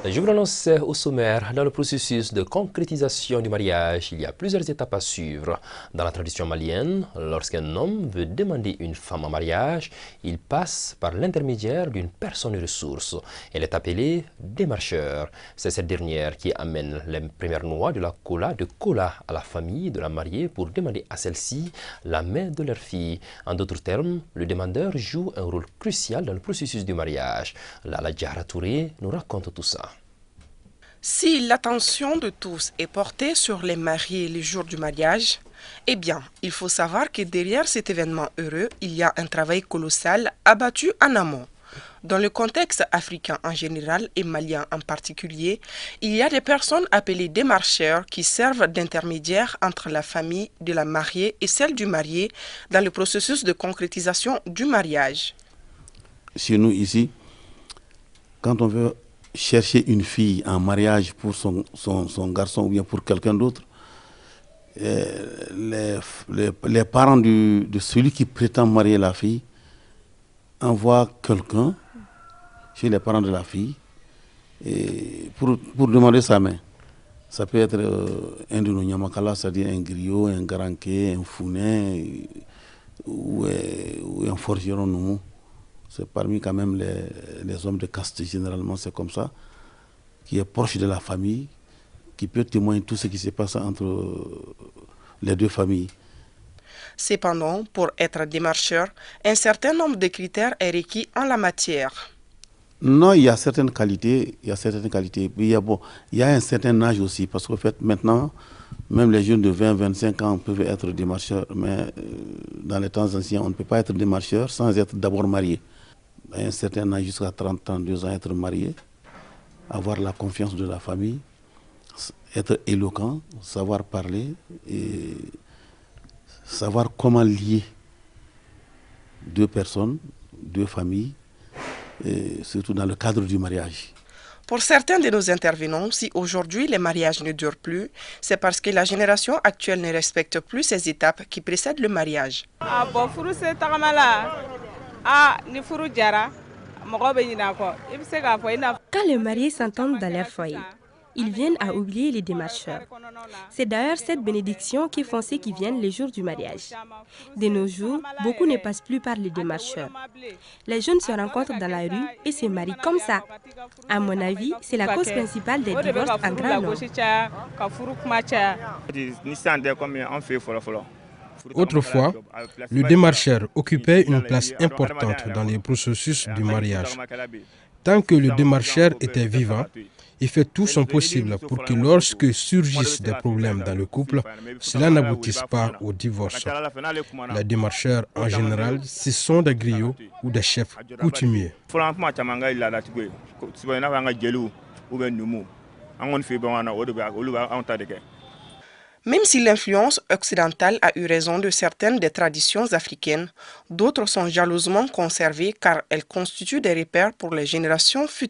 Je vous l'annonce au sommaire, dans le processus de concrétisation du mariage, il y a plusieurs étapes à suivre. Dans la tradition malienne, lorsqu'un homme veut demander une femme en mariage, il passe par l'intermédiaire d'une personne ressource. Elle est appelée démarcheur. C'est cette dernière qui amène les premières noix de la cola à la famille de la mariée pour demander à celle-ci la main de leur fille. En d'autres termes, le demandeur joue un rôle crucial dans le processus du mariage. Lala Diarra Touré nous raconte tout ça. Si l'attention de tous est portée sur les mariés le jour du mariage, eh bien, il faut savoir que derrière cet événement heureux, il y a un travail colossal abattu en amont. Dans le contexte africain en général et malien en particulier, il y a des personnes appelées démarcheurs qui servent d'intermédiaires entre la famille de la mariée et celle du marié dans le processus de concrétisation du mariage. Chez nous ici, quand on veut chercher une fille en mariage pour son garçon ou bien pour quelqu'un d'autre, les parents de celui qui prétend marier la fille envoient quelqu'un chez les parents de la fille pour demander sa main. Ça peut être un de nos nyamakala, c'est-à-dire un griot, un garanké, un founet ou un forgeron noumou. C'est parmi quand même les hommes de caste, généralement c'est comme ça, qui est proche de la famille, qui peut témoigner tout ce qui se passe entre les deux familles. Cependant, pour être démarcheur, un certain nombre de critères est requis en la matière. Non, il y a certaines qualités, Il y a un certain âge aussi, parce qu'en fait, maintenant, même les jeunes de 20-25 ans peuvent être démarcheurs, mais dans les temps anciens, on ne peut pas être démarcheur sans être d'abord marié. À un certain âge, jusqu'à 32 ans, être marié, avoir la confiance de la famille, être éloquent, savoir parler et savoir comment lier deux personnes, deux familles, et surtout dans le cadre du mariage. Pour certains de nos intervenants, si aujourd'hui les mariages ne durent plus, c'est parce que la génération actuelle ne respecte plus ces étapes qui précèdent le mariage. Quand les mariés s'entendent dans leur foyer, ils viennent à oublier les démarcheurs. C'est d'ailleurs cette bénédiction qui font ceux qui viennent les jours du mariage. De nos jours, beaucoup ne passent plus par les démarcheurs. Les jeunes se rencontrent dans la rue et se marient comme ça. À mon avis, c'est la cause principale des divorces en grand nombre. Autrefois, le démarcheur occupait une place importante dans les processus du mariage. Tant que le démarcheur était vivant, il fait tout son possible pour que lorsque surgissent des problèmes dans le couple, cela n'aboutisse pas au divorce. Les démarcheurs, en général, ce sont des griots ou des chefs coutumiers. Même si l'influence occidentale a eu raison de certaines des traditions africaines, d'autres sont jalousement conservées car elles constituent des repères pour les générations futures.